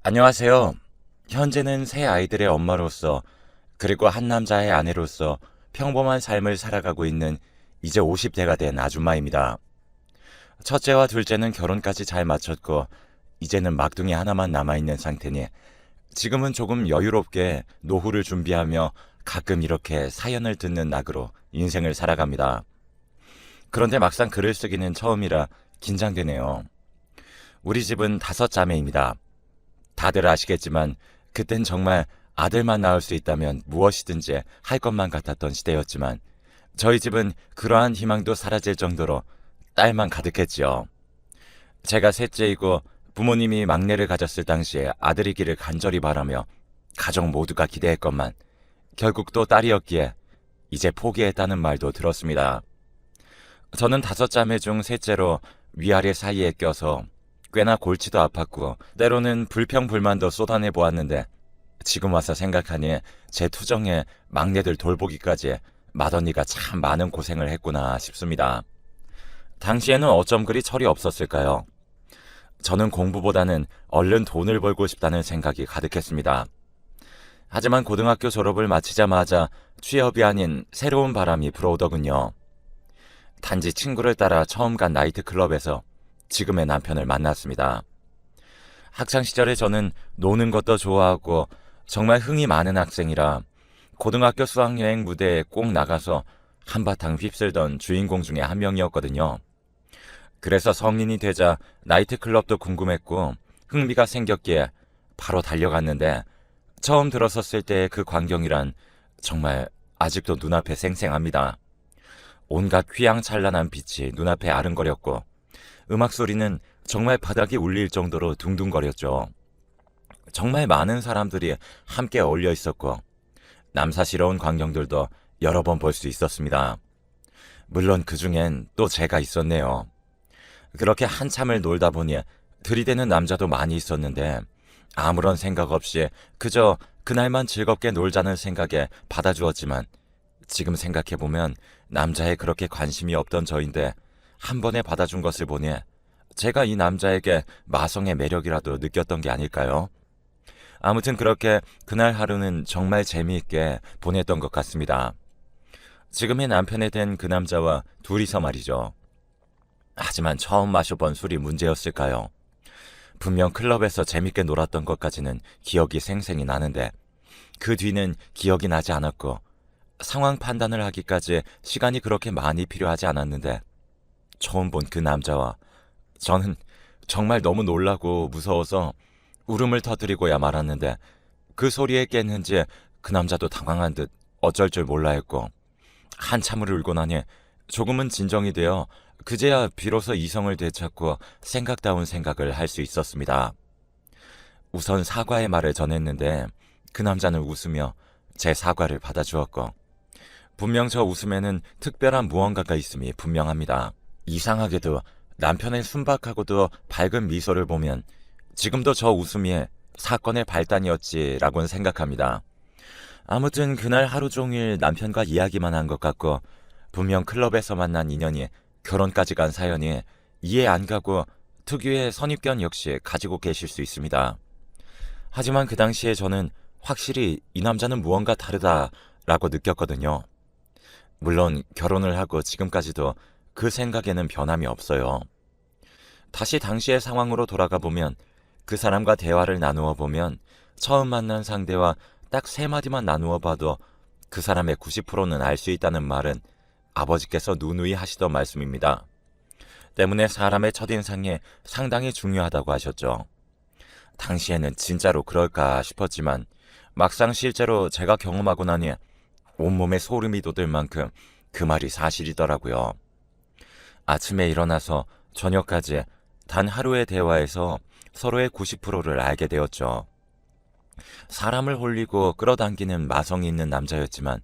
안녕하세요. 현재는 세 아이들의 엄마로서 그리고 한 남자의 아내로서 평범한 삶을 살아가고 있는 이제 50대가 된 아줌마입니다. 첫째와 둘째는 결혼까지 잘 마쳤고 이제는 막둥이 하나만 남아있는 상태니 지금은 조금 여유롭게 노후를 준비하며 가끔 이렇게 사연을 듣는 낙으로 인생을 살아갑니다. 그런데 막상 글을 쓰기는 처음이라 긴장되네요. 우리 집은 5자매입니다. 다들 아시겠지만 그땐 정말 아들만 낳을 수 있다면 무엇이든지 할 것만 같았던 시대였지만 저희 집은 그러한 희망도 사라질 정도로 딸만 가득했지요. 제가 셋째이고 부모님이 막내를 가졌을 당시에 아들이기를 간절히 바라며 가족 모두가 기대했건만 결국 또 딸이었기에 이제 포기했다는 말도 들었습니다. 저는 5자매 중 셋째로 위아래 사이에 껴서 꽤나 골치도 아팠고 때로는 불평불만도 쏟아내 보았는데 지금 와서 생각하니 제 투정에 막내들 돌보기까지 맏언니가 참 많은 고생을 했구나 싶습니다. 당시에는 어쩜 그리 철이 없었을까요? 저는 공부보다는 얼른 돈을 벌고 싶다는 생각이 가득했습니다. 하지만 고등학교 졸업을 마치자마자 취업이 아닌 새로운 바람이 불어오더군요. 단지 친구를 따라 처음 간 나이트클럽에서 지금의 남편을 만났습니다. 학창시절에 저는 노는 것도 좋아하고 정말 흥이 많은 학생이라 고등학교 수학여행 무대에 꼭 나가서 한바탕 휩쓸던 주인공 중에 한 명이었거든요. 그래서 성인이 되자 나이트클럽도 궁금했고 흥미가 생겼기에 바로 달려갔는데 처음 들어섰을 때의 그 광경이란 정말 아직도 눈앞에 생생합니다. 온갖 휘황찬란한 빛이 눈앞에 아른거렸고 음악 소리는 정말 바닥이 울릴 정도로 둥둥거렸죠. 정말 많은 사람들이 함께 어울려 있었고 남사스러운 광경들도 여러 번 볼 수 있었습니다. 물론 그 중엔 또 제가 있었네요. 그렇게 한참을 놀다 보니 들이대는 남자도 많이 있었는데 아무런 생각 없이 그저 그날만 즐겁게 놀자는 생각에 받아주었지만 지금 생각해보면 남자에 그렇게 관심이 없던 저인데 한 번에 받아준 것을 보니 제가 이 남자에게 마성의 매력이라도 느꼈던 게 아닐까요? 아무튼 그렇게 그날 하루는 정말 재미있게 보냈던 것 같습니다. 지금의 남편이 된 그 남자와 둘이서 말이죠. 하지만 처음 마셔본 술이 문제였을까요? 분명 클럽에서 재밌게 놀았던 것까지는 기억이 생생히 나는데 그 뒤는 기억이 나지 않았고 상황 판단을 하기까지 시간이 그렇게 많이 필요하지 않았는데 처음 본 그 남자와 저는 정말 너무 놀라고 무서워서 울음을 터뜨리고야 말았는데 그 소리에 깼는지 그 남자도 당황한 듯 어쩔 줄 몰라 했고 한참을 울고 나니 조금은 진정이 되어 그제야 비로소 이성을 되찾고 생각다운 생각을 할 수 있었습니다. 우선 사과의 말을 전했는데 그 남자는 웃으며 제 사과를 받아주었고 분명 저 웃음에는 특별한 무언가가 있음이 분명합니다. 이상하게도 남편의 순박하고도 밝은 미소를 보면 지금도 저 웃음이 사건의 발단이었지라고는 생각합니다. 아무튼 그날 하루 종일 남편과 이야기만 한 것 같고 분명 클럽에서 만난 인연이 결혼까지 간 사연이 이해 안 가고 특유의 선입견 역시 가지고 계실 수 있습니다. 하지만 그 당시에 저는 확실히 이 남자는 무언가 다르다라고 느꼈거든요. 물론 결혼을 하고 지금까지도 그 생각에는 변함이 없어요. 다시 당시의 상황으로 돌아가 보면 그 사람과 대화를 나누어 보면 처음 만난 상대와 딱 3마디만 나누어 봐도 그 사람의 90%는 알 수 있다는 말은 아버지께서 누누이 하시던 말씀입니다. 때문에 사람의 첫인상이 상당히 중요하다고 하셨죠. 당시에는 진짜로 그럴까 싶었지만 막상 실제로 제가 경험하고 나니 온몸에 소름이 돋을 만큼 그 말이 사실이더라고요. 아침에 일어나서 저녁까지 단 하루의 대화에서 서로의 90%를 알게 되었죠. 사람을 홀리고 끌어당기는 마성이 있는 남자였지만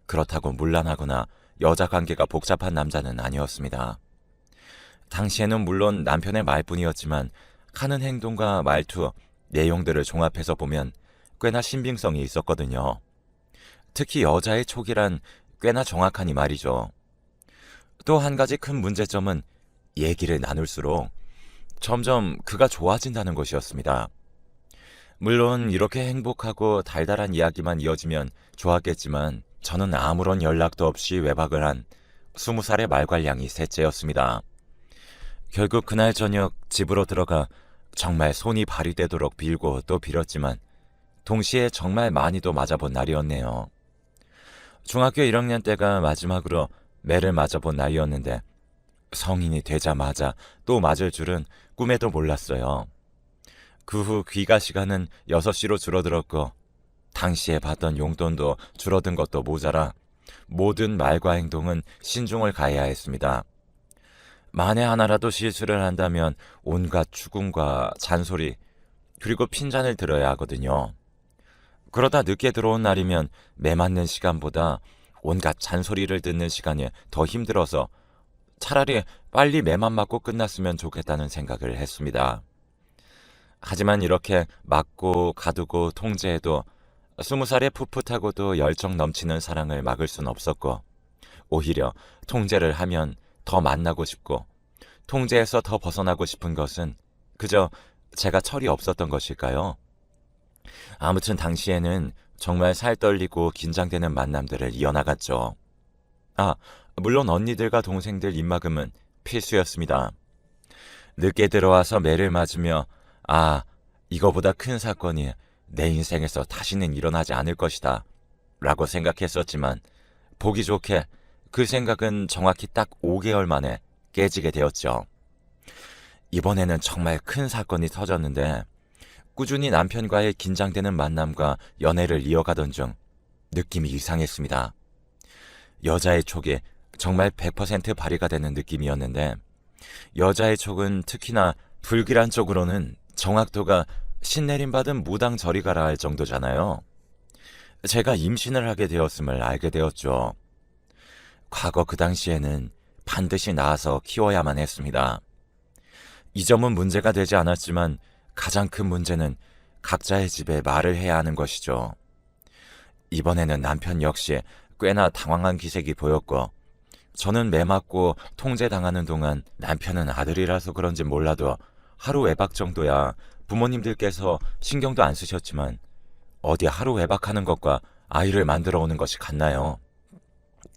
그렇다고 문란하거나 여자 관계가 복잡한 남자는 아니었습니다. 당시에는 물론 남편의 말뿐이었지만 하는 행동과 말투, 내용들을 종합해서 보면 꽤나 신빙성이 있었거든요. 특히 여자의 촉이란 꽤나 정확하니 말이죠. 또 한 가지 큰 문제점은 얘기를 나눌수록 점점 그가 좋아진다는 것이었습니다. 물론 이렇게 행복하고 달달한 이야기만 이어지면 좋았겠지만 저는 아무런 연락도 없이 외박을 한 20살의 말괄량이 셋째였습니다. 결국 그날 저녁 집으로 들어가 정말 손이 발이 되도록 빌고 또 빌었지만 동시에 정말 많이도 맞아본 날이었네요. 중학교 1학년 때가 마지막으로 매를 맞아본 나이였는데 성인이 되자마자 또 맞을 줄은 꿈에도 몰랐어요. 그 후 귀가 시간은 6시로 줄어들었고 당시에 받던 용돈도 줄어든 것도 모자라 모든 말과 행동은 신중을 가해야 했습니다. 만에 하나라도 실수를 한다면 온갖 추궁과 잔소리 그리고 핀잔을 들어야 하거든요. 그러다 늦게 들어온 날이면 매 맞는 시간보다 온갖 잔소리를 듣는 시간이 더 힘들어서 차라리 빨리 매만 맞고 끝났으면 좋겠다는 생각을 했습니다. 하지만 이렇게 맞고 가두고 통제해도 20살의 풋풋하고도 열정 넘치는 사랑을 막을 순 없었고 오히려 통제를 하면 더 만나고 싶고 통제에서 더 벗어나고 싶은 것은 그저 제가 철이 없었던 것일까요? 아무튼 당시에는 정말 살 떨리고 긴장되는 만남들을 이어나갔죠. 아, 물론 언니들과 동생들 입막음은 필수였습니다. 늦게 들어와서 매를 맞으며 이거보다 큰 사건이 내 인생에서 다시는 일어나지 않을 것이다 라고 생각했었지만 보기 좋게 그 생각은 정확히 딱 5개월 만에 깨지게 되었죠. 이번에는 정말 큰 사건이 터졌는데 꾸준히 남편과의 긴장되는 만남과 연애를 이어가던 중 느낌이 이상했습니다. 여자의 촉이 정말 100% 발휘가 되는 느낌이었는데 여자의 촉은 특히나 불길한 쪽으로는 정확도가 신내림받은 무당 저리 가라 할 정도잖아요. 제가 임신을 하게 되었음을 알게 되었죠. 과거 그 당시에는 반드시 낳아서 키워야만 했습니다. 이 점은 문제가 되지 않았지만 가장 큰 문제는 각자의 집에 말을 해야 하는 것이죠. 이번에는 남편 역시 꽤나 당황한 기색이 보였고 저는 매 맞고 통제당하는 동안 남편은 아들이라서 그런지 몰라도 하루 외박 정도야 부모님들께서 신경도 안 쓰셨지만 어디 하루 외박하는 것과 아이를 만들어 오는 것이 같나요?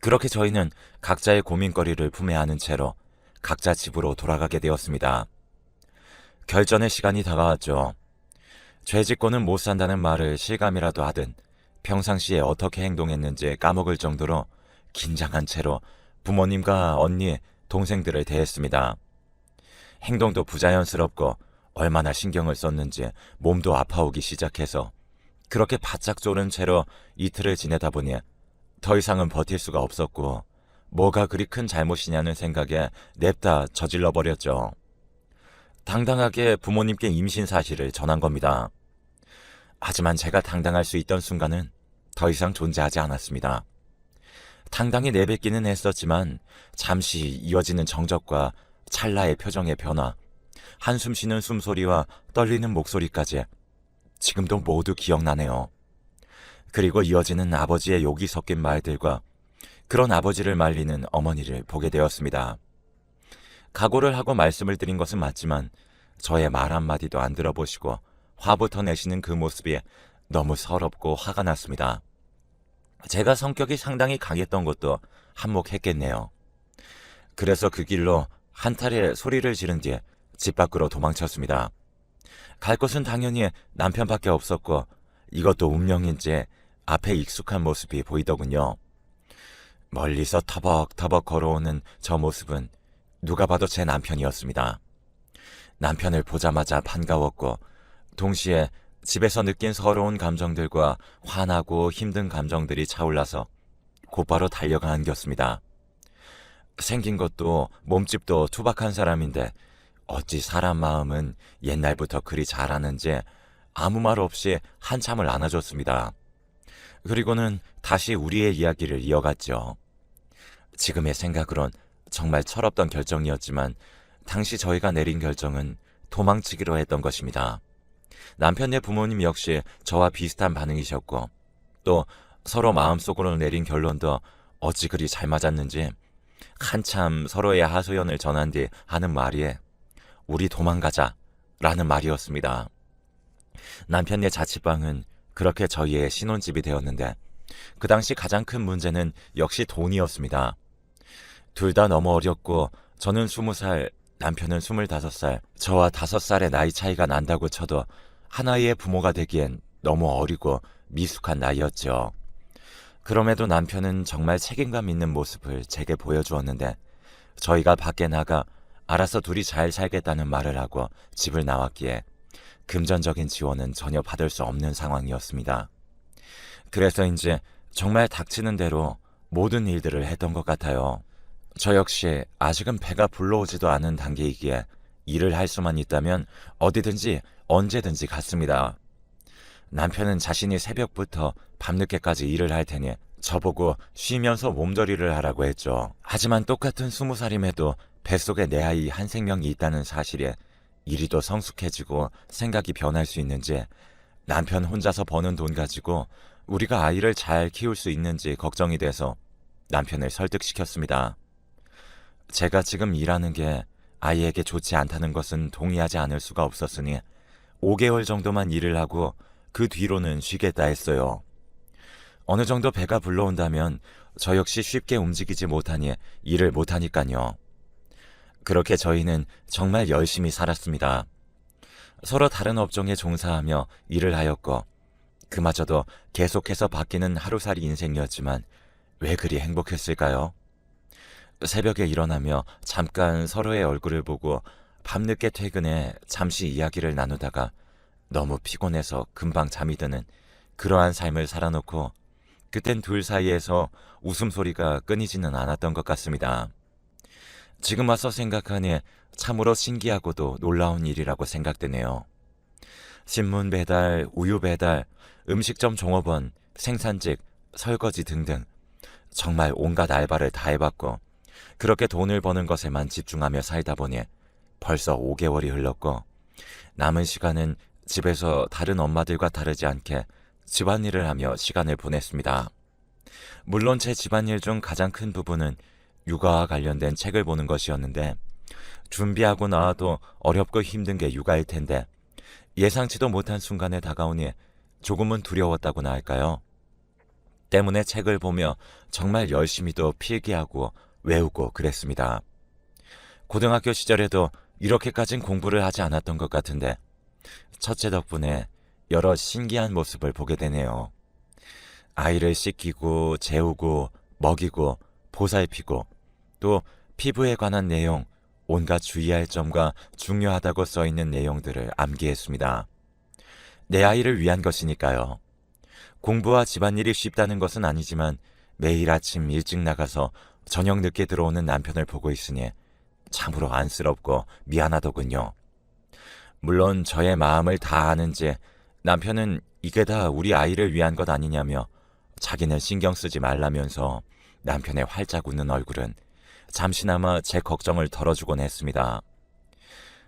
그렇게 저희는 각자의 고민거리를 품에 안은 채로 각자 집으로 돌아가게 되었습니다. 결전의 시간이 다가왔죠. 죄 짓고는 못 산다는 말을 실감이라도 하든 평상시에 어떻게 행동했는지 까먹을 정도로 긴장한 채로 부모님과 언니, 동생들을 대했습니다. 행동도 부자연스럽고 얼마나 신경을 썼는지 몸도 아파오기 시작해서 그렇게 바짝 졸은 채로 이틀을 지내다 보니 더 이상은 버틸 수가 없었고 뭐가 그리 큰 잘못이냐는 생각에 냅다 저질러 버렸죠. 당당하게 부모님께 임신 사실을 전한 겁니다. 하지만 제가 당당할 수 있던 순간은 더 이상 존재하지 않았습니다. 당당히 내뱉기는 했었지만 잠시 이어지는 정적과 찰나의 표정의 변화, 한숨 쉬는 숨소리와 떨리는 목소리까지 지금도 모두 기억나네요. 그리고 이어지는 아버지의 욕이 섞인 말들과 그런 아버지를 말리는 어머니를 보게 되었습니다. 각오를 하고 말씀을 드린 것은 맞지만 저의 말 한마디도 안 들어보시고 화부터 내시는 그 모습이 너무 서럽고 화가 났습니다. 제가 성격이 상당히 강했던 것도 한몫했겠네요. 그래서 그 길로 한타리에 소리를 지른 뒤에 집 밖으로 도망쳤습니다. 갈 곳은 당연히 남편밖에 없었고 이것도 운명인지 앞에 익숙한 모습이 보이더군요. 멀리서 터벅터벅 걸어오는 저 모습은 누가 봐도 제 남편이었습니다. 남편을 보자마자 반가웠고 동시에 집에서 느낀 서러운 감정들과 화나고 힘든 감정들이 차올라서 곧바로 달려가 안겼습니다. 생긴 것도 몸집도 투박한 사람인데 어찌 사람 마음은 옛날부터 그리 잘하는지 아무 말 없이 한참을 안아줬습니다. 그리고는 다시 우리의 이야기를 이어갔죠. 지금의 생각으론 정말 철없던 결정이었지만 당시 저희가 내린 결정은 도망치기로 했던 것입니다. 남편의 부모님 역시 저와 비슷한 반응이셨고 또 서로 마음속으로 내린 결론도 어찌 그리 잘 맞았는지 한참 서로의 하소연을 전한 뒤 하는 말이 우리 도망가자 라는 말이었습니다. 남편의 자취방은 그렇게 저희의 신혼집이 되었는데 그 당시 가장 큰 문제는 역시 돈이었습니다. 둘 다 너무 어렸고 저는 20살, 남편은 25살, 저와 5살의 나이 차이가 난다고 쳐도 하나의 부모가 되기엔 너무 어리고 미숙한 나이였죠. 그럼에도 남편은 정말 책임감 있는 모습을 제게 보여주었는데 저희가 밖에 나가 알아서 둘이 잘 살겠다는 말을 하고 집을 나왔기에 금전적인 지원은 전혀 받을 수 없는 상황이었습니다. 그래서인지 정말 닥치는 대로 모든 일들을 했던 것 같아요. 저 역시 아직은 배가 불러오지도 않은 단계이기에 일을 할 수만 있다면 어디든지 언제든지 갔습니다. 남편은 자신이 새벽부터 밤늦게까지 일을 할 테니 저보고 쉬면서 몸조리를 하라고 했죠. 하지만 똑같은 20살임에도 뱃속에 내 아이 한 생명이 있다는 사실에 이리도 성숙해지고 생각이 변할 수 있는지, 남편 혼자서 버는 돈 가지고 우리가 아이를 잘 키울 수 있는지 걱정이 돼서 남편을 설득시켰습니다. 제가 지금 일하는 게 아이에게 좋지 않다는 것은 동의하지 않을 수가 없었으니 5개월 정도만 일을 하고 그 뒤로는 쉬겠다 했어요. 어느 정도 배가 불러온다면 저 역시 쉽게 움직이지 못하니 일을 못하니까요. 그렇게 저희는 정말 열심히 살았습니다. 서로 다른 업종에 종사하며 일을 하였고 그마저도 계속해서 바뀌는 하루살이 인생이었지만 왜 그리 행복했을까요? 새벽에 일어나며 잠깐 서로의 얼굴을 보고 밤늦게 퇴근해 잠시 이야기를 나누다가 너무 피곤해서 금방 잠이 드는 그러한 삶을 살아놓고 그땐 둘 사이에서 웃음소리가 끊이지는 않았던 것 같습니다. 지금 와서 생각하니 참으로 신기하고도 놀라운 일이라고 생각되네요. 신문 배달, 우유 배달, 음식점 종업원, 생산직, 설거지 등등 정말 온갖 알바를 다 해봤고 그렇게 돈을 버는 것에만 집중하며 살다 보니 벌써 5개월이 흘렀고 남은 시간은 집에서 다른 엄마들과 다르지 않게 집안일을 하며 시간을 보냈습니다. 물론 제 집안일 중 가장 큰 부분은 육아와 관련된 책을 보는 것이었는데 준비하고 나와도 어렵고 힘든 게 육아일 텐데 예상치도 못한 순간에 다가오니 조금은 두려웠다고나 할까요? 때문에 책을 보며 정말 열심히도 필기하고 외우고 그랬습니다. 고등학교 시절에도 이렇게까진 공부를 하지 않았던 것 같은데 첫째 덕분에 여러 신기한 모습을 보게 되네요. 아이를 씻기고 재우고 먹이고 보살피고 또 피부에 관한 내용, 온갖 주의할 점과 중요하다고 써있는 내용들을 암기했습니다. 내 아이를 위한 것이니까요. 공부와 집안일이 쉽다는 것은 아니지만 매일 아침 일찍 나가서 저녁 늦게 들어오는 남편을 보고 있으니 참으로 안쓰럽고 미안하더군요. 물론 저의 마음을 다 아는지 남편은 이게 다 우리 아이를 위한 것 아니냐며 자기는 신경 쓰지 말라면서 남편의 활짝 웃는 얼굴은 잠시나마 제 걱정을 덜어주곤 했습니다.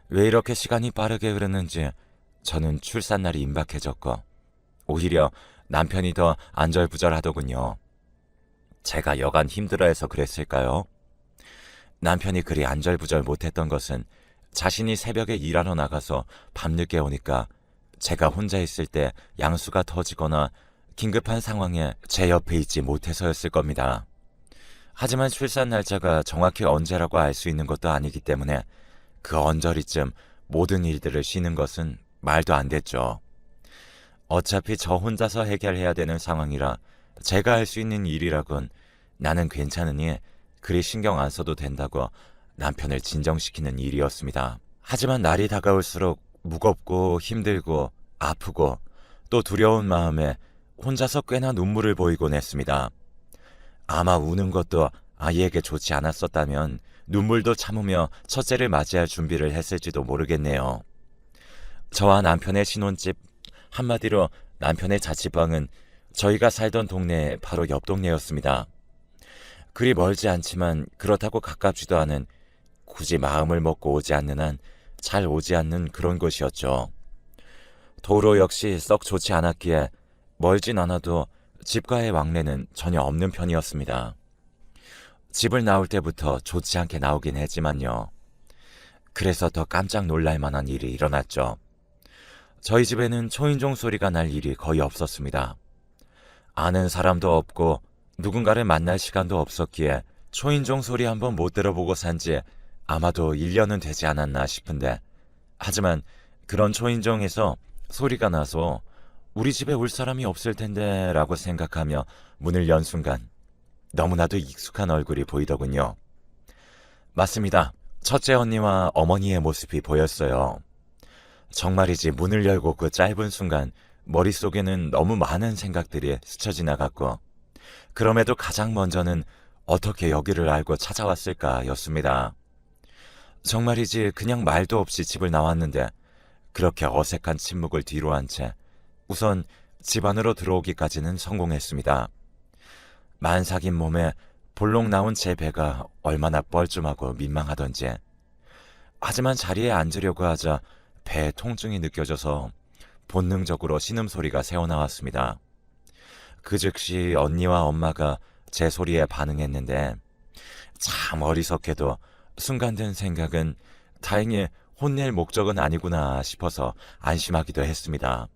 왜 이렇게 시간이 빠르게 흐르는지 저는 출산날이 임박해졌고 오히려 남편이 더 안절부절하더군요. 제가 여간 힘들어해서 그랬을까요? 남편이 그리 안절부절 못했던 것은 자신이 새벽에 일하러 나가서 밤늦게 오니까 제가 혼자 있을 때 양수가 터지거나 긴급한 상황에 제 옆에 있지 못해서였을 겁니다. 하지만 출산 날짜가 정확히 언제라고 알 수 있는 것도 아니기 때문에 그 언저리쯤 모든 일들을 쉬는 것은 말도 안 됐죠. 어차피 저 혼자서 해결해야 되는 상황이라 제가 할 수 있는 일이라곤 나는 괜찮으니 그리 신경 안 써도 된다고 남편을 진정시키는 일이었습니다. 하지만 날이 다가올수록 무겁고 힘들고 아프고 또 두려운 마음에 혼자서 꽤나 눈물을 보이곤 했습니다. 아마 우는 것도 아이에게 좋지 않았었다면 눈물도 참으며 첫째를 맞이할 준비를 했을지도 모르겠네요. 저와 남편의 신혼집, 한마디로 남편의 자취방은 저희가 살던 동네 바로 옆 동네였습니다. 그리 멀지 않지만 그렇다고 가깝지도 않은, 굳이 마음을 먹고 오지 않는 한 잘 오지 않는 그런 곳이었죠. 도로 역시 썩 좋지 않았기에 멀진 않아도 집과의 왕래는 전혀 없는 편이었습니다. 집을 나올 때부터 좋지 않게 나오긴 했지만요. 그래서 더 깜짝 놀랄 만한 일이 일어났죠. 저희 집에는 초인종 소리가 날 일이 거의 없었습니다. 아는 사람도 없고 누군가를 만날 시간도 없었기에 초인종 소리 한번 못 들어보고 산 지 아마도 1년은 되지 않았나 싶은데, 하지만 그런 초인종에서 소리가 나서 우리 집에 올 사람이 없을 텐데 라고 생각하며 문을 연 순간 너무나도 익숙한 얼굴이 보이더군요. 맞습니다. 첫째 언니와 어머니의 모습이 보였어요. 정말이지 문을 열고 그 짧은 순간 머릿속에는 너무 많은 생각들이 스쳐 지나갔고, 그럼에도 가장 먼저는 어떻게 여기를 알고 찾아왔을까 였습니다. 정말이지 그냥 말도 없이 집을 나왔는데 그렇게 어색한 침묵을 뒤로 한 채 우선 집 안으로 들어오기까지는 성공했습니다. 만삭인 몸에 볼록 나온 제 배가 얼마나 뻘쭘하고 민망하던지. 하지만 자리에 앉으려고 하자 배에 통증이 느껴져서 본능적으로 신음소리가 새어나왔습니다. 그 즉시 언니와 엄마가 제 소리에 반응했는데, 참 어리석게도 순간 든 생각은 다행히 혼낼 목적은 아니구나 싶어서 안심하기도 했습니다.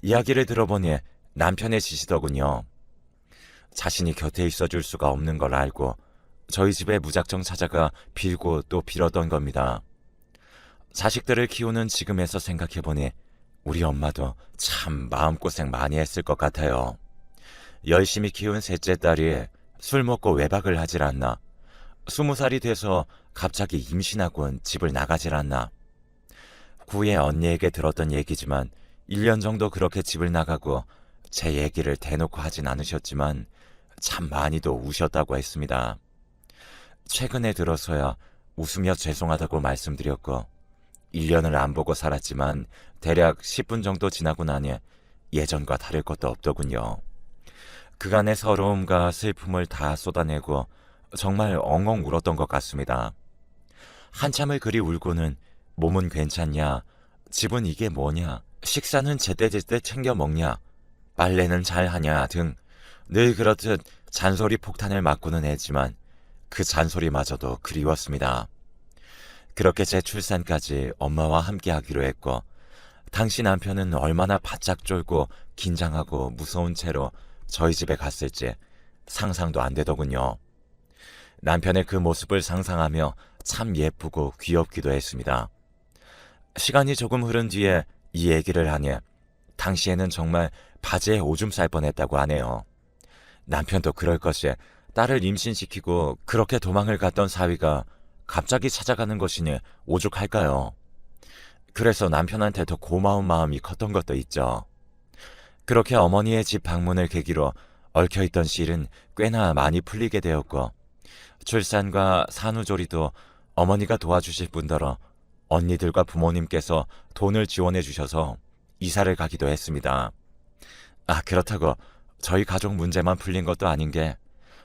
이야기를 들어보니 남편의 짓이더군요. 자신이 곁에 있어줄 수가 없는 걸 알고 저희 집에 무작정 찾아가 빌고 또 빌었던 겁니다. 자식들을 키우는 지금에서 생각해보니 우리 엄마도 참 마음고생 많이 했을 것 같아요. 열심히 키운 셋째 딸이 술 먹고 외박을 하질 않나, 20살이 돼서 갑자기 임신하곤 집을 나가질 않나. 후에 언니에게 들었던 얘기지만 1년 정도 그렇게 집을 나가고 제 얘기를 대놓고 하진 않으셨지만 참 많이도 우셨다고 했습니다. 최근에 들어서야 웃으며 죄송하다고 말씀드렸고, 1년을 안 보고 살았지만 대략 10분 정도 지나고 나니 예전과 다를 것도 없더군요. 그간의 서러움과 슬픔을 다 쏟아내고 정말 엉엉 울었던 것 같습니다. 한참을 그리 울고는 몸은 괜찮냐, 집은 이게 뭐냐, 식사는 제때제때 챙겨 먹냐, 빨래는 잘하냐 등 늘 그렇듯 잔소리 폭탄을 맞고는 했지만 그 잔소리마저도 그리웠습니다. 그렇게 제 출산까지 엄마와 함께 하기로 했고, 당시 남편은 얼마나 바짝 쫄고 긴장하고 무서운 채로 저희 집에 갔을지 상상도 안 되더군요. 남편의 그 모습을 상상하며 참 예쁘고 귀엽기도 했습니다. 시간이 조금 흐른 뒤에 이 얘기를 하니 당시에는 정말 바지에 오줌 쌀 뻔했다고 하네요. 남편도 그럴 것이 딸을 임신시키고 그렇게 도망을 갔던 사위가 갑자기 찾아가는 것이니 오죽할까요? 그래서 남편한테 더 고마운 마음이 컸던 것도 있죠. 그렇게 어머니의 집 방문을 계기로 얽혀있던 실은 꽤나 많이 풀리게 되었고, 출산과 산후조리도 어머니가 도와주실 뿐더러 언니들과 부모님께서 돈을 지원해 주셔서 이사를 가기도 했습니다. 그렇다고 저희 가족 문제만 풀린 것도 아닌 게,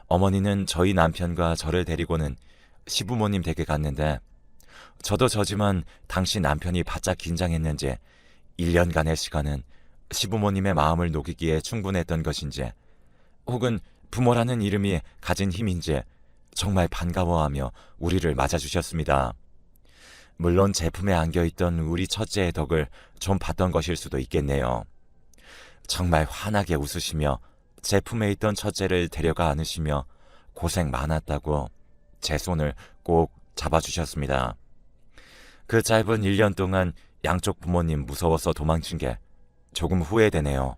어머니는 저희 남편과 저를 데리고는 시부모님 댁에 갔는데, 저도 저지만 당시 남편이 바짝 긴장했는지 1년간의 시간은 시부모님의 마음을 녹이기에 충분했던 것인지, 혹은 부모라는 이름이 가진 힘인지 정말 반가워하며 우리를 맞아주셨습니다. 물론 제품에 안겨있던 우리 첫째의 덕을 좀 봤던 것일 수도 있겠네요. 정말 환하게 웃으시며 제품에 있던 첫째를 데려가 안으시며 고생 많았다고 제 손을 꼭 잡아주셨습니다. 그 짧은 1년 동안 양쪽 부모님 무서워서 도망친 게 조금 후회되네요.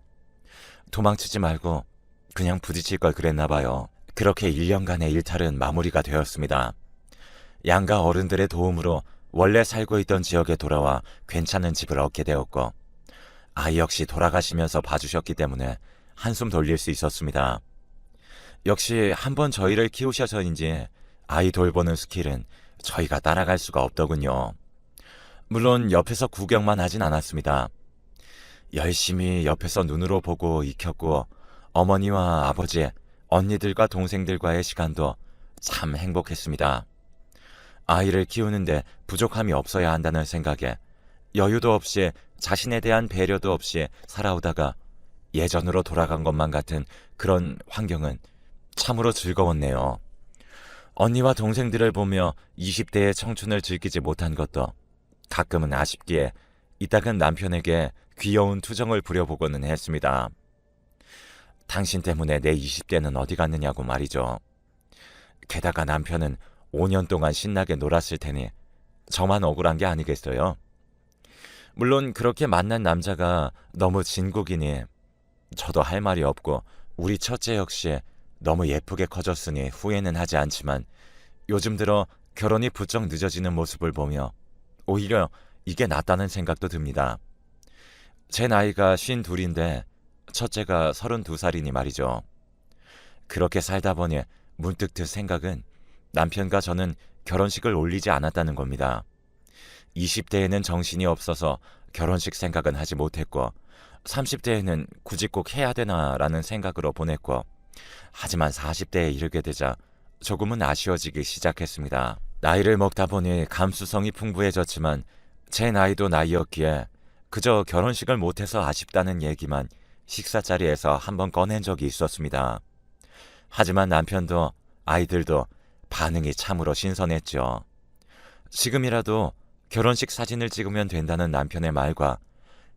도망치지 말고 그냥 부딪힐 걸 그랬나 봐요. 그렇게 1년간의 일탈은 마무리가 되었습니다. 양가 어른들의 도움으로 원래 살고 있던 지역에 돌아와 괜찮은 집을 얻게 되었고, 아이 역시 돌아가시면서 봐주셨기 때문에 한숨 돌릴 수 있었습니다. 역시 한번 저희를 키우셔서인지 아이 돌보는 스킬은 저희가 따라갈 수가 없더군요. 물론 옆에서 구경만 하진 않았습니다. 열심히 옆에서 눈으로 보고 익혔고, 어머니와 아버지, 언니들과 동생들과의 시간도 참 행복했습니다. 아이를 키우는데 부족함이 없어야 한다는 생각에 여유도 없이 자신에 대한 배려도 없이 살아오다가 예전으로 돌아간 것만 같은 그런 환경은 참으로 즐거웠네요. 언니와 동생들을 보며 20대의 청춘을 즐기지 못한 것도 가끔은 아쉽기에 이따금 남편에게 귀여운 투정을 부려보고는 했습니다. 당신 때문에 내 20대는 어디 갔느냐고 말이죠. 게다가 남편은 5년 동안 신나게 놀았을 테니 저만 억울한 게 아니겠어요? 물론 그렇게 만난 남자가 너무 진국이니 저도 할 말이 없고 우리 첫째 역시 너무 예쁘게 커졌으니 후회는 하지 않지만 요즘 들어 결혼이 부쩍 늦어지는 모습을 보며 오히려 이게 낫다는 생각도 듭니다. 제 나이가 52인데 첫째가 32살이니 말이죠. 그렇게 살다 보니 문득 들 생각은 남편과 저는 결혼식을 올리지 않았다는 겁니다. 20대에는 정신이 없어서 결혼식 생각은 하지 못했고 30대에는 굳이 꼭 해야 되나라는 생각으로 보냈고 하지만 40대에 이르게 되자 조금은 아쉬워지기 시작했습니다. 나이를 먹다 보니 감수성이 풍부해졌지만 제 나이도 나이였기에 그저 결혼식을 못해서 아쉽다는 얘기만 식사 자리에서 한번 꺼낸 적이 있었습니다. 하지만 남편도 아이들도 반응이 참으로 신선했죠. 지금이라도 결혼식 사진을 찍으면 된다는 남편의 말과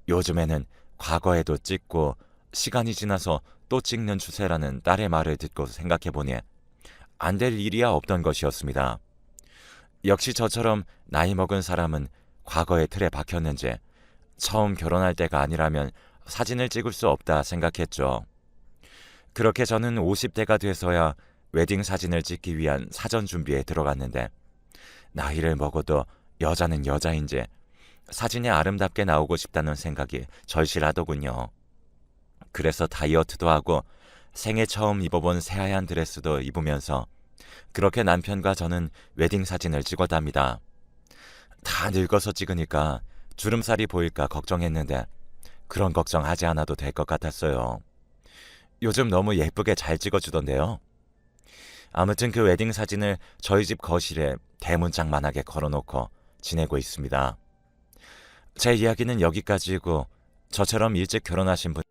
요즘에는 과거에도 찍고 시간이 지나서 또 찍는 추세라는 딸의 말을 듣고 생각해보니 안 될 일이야 없던 것이었습니다. 역시 저처럼 나이 먹은 사람은 과거의 틀에 박혔는지 처음 결혼할 때가 아니라면 사진을 찍을 수 없다 생각했죠. 그렇게 저는 50대가 돼서야 웨딩 사진을 찍기 위한 사전 준비에 들어갔는데 나이를 먹어도 여자는 여자인지 사진이 아름답게 나오고 싶다는 생각이 절실하더군요. 그래서 다이어트도 하고 생애 처음 입어본 새하얀 드레스도 입으면서 그렇게 남편과 저는 웨딩 사진을 찍었답니다. 다 늙어서 찍으니까 주름살이 보일까 걱정했는데 그런 걱정하지 않아도 될 것 같았어요. 요즘 너무 예쁘게 잘 찍어주던데요. 아무튼 그 웨딩 사진을 저희 집 거실에 대문짝만하게 걸어놓고 지내고 있습니다. 제 이야기는 여기까지이고 저처럼 일찍 결혼하신 분